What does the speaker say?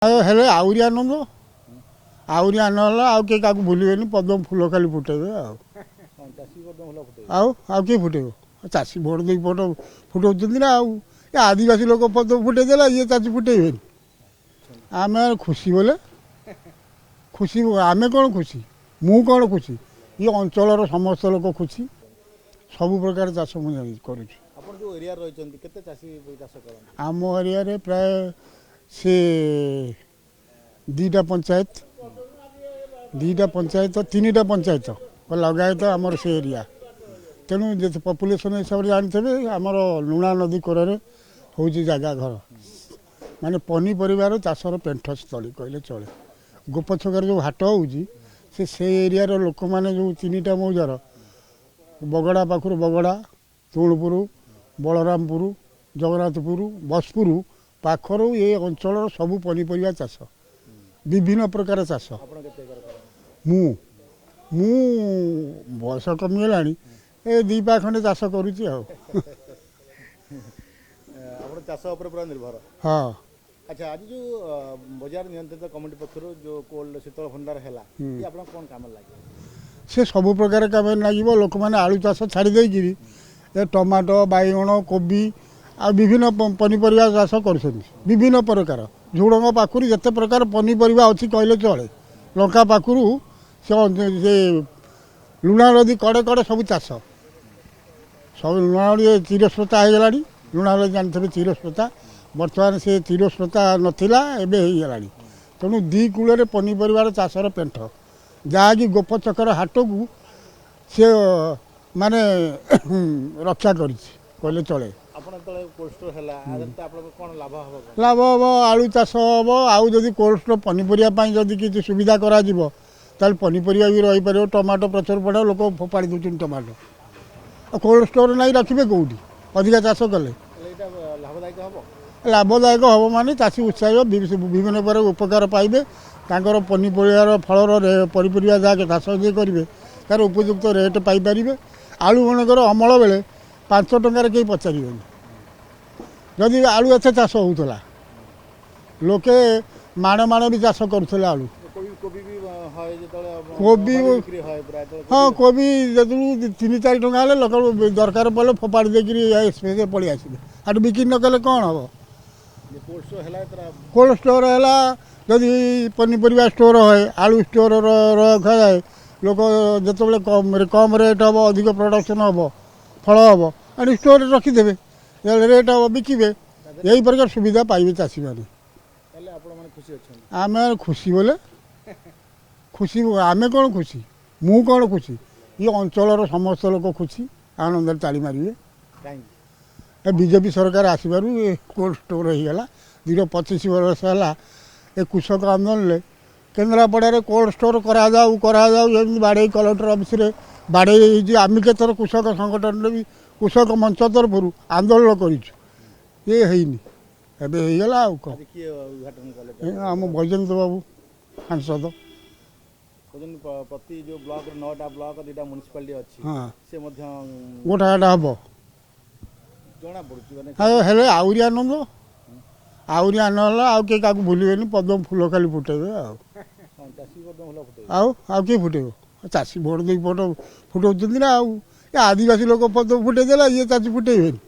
हेले आउरी आनंद आउरी आनंद आउ के काकू भूलिबेनी पद्म फूल खाली फुटेबे आउ के फुटेबो चाषी भोट दे फोटो फुटाउछन्ति ना आउ ए आदिवासी लोक पद्म फुटे देला ये चाषी फुटेबेनी आमे खुशी बोले खुशी आमे कौन खुशी मु कौन खुशी ये अंचल समस्त लोक खुशी सब प्रकार चाष मुझे आम एरिया प्राय से दीटा पंचायत तीन टा पंचायत लगाए तो आमर से एरिया तेणु जो पपुलेसन हिसाब से जानते आमर लुणा नदी कोरे हूँ जगह घर माने पनीपरिवार चाषर पेंठस्थली कहले चले गोपछकर जो हाट हो से एरिया लोक मैंने जो तीन टा मौजार बगड़ा पाखर बगड़ा तुणपुर बलरामपुर जगन्नाथपुर बसपुर पाखर ये अंचल सबू पनीपरिया चाष विभिन्न प्रकार चाष मु बयस कमीगला ए दी पा खंडे चाष करुच्ची निर्भर हाँ अच्छा आज जो बजार नियंत्रित कमिटी पक्षर जो कोल्ड शीतल भंडार है कौन काम लगे से सब प्रकार काम लगे लोक मैंने आलू चाष छाड़ी ए टमाटो बैगण कोबी आ विभिन्न पनीपरिया चाष कर विभिन्न प्रकार झुड़ंग पाखर जिते प्रकार पनीपरिया अच्छी कहले चले लंका पाखर से लुणा नदी कड़े कड़े सब चाष सब लुणा नदी चिरस्रोता हो गला लुणा नदी जानते चिरस्रोता बर्तमान से चिरस्रोता नाला एवं तेणु दी कूल पनीपरिया चाषर पेंठ जहाँकि गोपचकर हाट को सी माने रक्षा कर कहले चले लाभ हम आलू चाष हम आदि कोल्ड स्टोर पनीपरिया जदि किसी सुविधा करा पनीपरिया भी रही पार टमाटो प्रचुर पड़ा लोक फोपाड़ी दूसरी टमाटो कोल्ड स्टोर नहीं रखिए कौटी अधिका चाष कले लाभदायक हम माने चाषी उत्साह विभिन्न प्रकार उपकार पाइबे तांकर पनीपरिया फलर पनीपरिया जहाँ चाष जे करेंगे तार उपयुक्त रेट पाइपर आलू मनकर अमल बेले 5 टंकार कहीं पचारे जदि आलू एत चाष होता लोके माण माण भी चाष करुले आलू कोबी हाँ कोबी जो 3-4 टंका लोक दरकार पड़े फोपाड़ी देखे पलि आसवे आठ बिक्री न कले कौन हम कोल्ड स्टोर है जदि पनीपरिया स्टोर है आलू स्टोर रखा जाए लोक जो कम रेट हम अधिक प्रोडक्शन हम फल हम आ स्टोर रखिदे रेट हम बिकिबे यही प्रकार सुविधा पाइबे चाषी मैंने आम खुशी बोले खुशी आमे कौन खुशी मु कौन खुशी ये अंचल समस्त लोक खुशी आनंद ताली मारे बीजेपी सरकार आसबार कोल्ड स्टोर हो गला 25 वर्ष है ए कृषक आंदोलन केन्द्रापड़ा कोल्ड स्टोर कराऊ बाड़े कलेक्टर ऑफिस रे बाड़े आम के थर कृषक संगठन भी कृषक मंच तरफ आंदोलन करगला आम वैजयंत बाबू सांसद प्रति जो ब्लॉक 9टा ब्लॉक 2टा म्युनिसिपालिटी अच्छी हाँ से मध्य गोटाटा हम जना पड़ुची हेले आउरी आनंद आउ के काकू भूलिबेनी पद्म फूल खाली फुटेबे आउ के फुटेबो चाषी भोट दे फोटो फुटाउछन्ति ना आउ ए आदिवासी लोक पद्म फुटे देला ये चाषी फुटेबेनी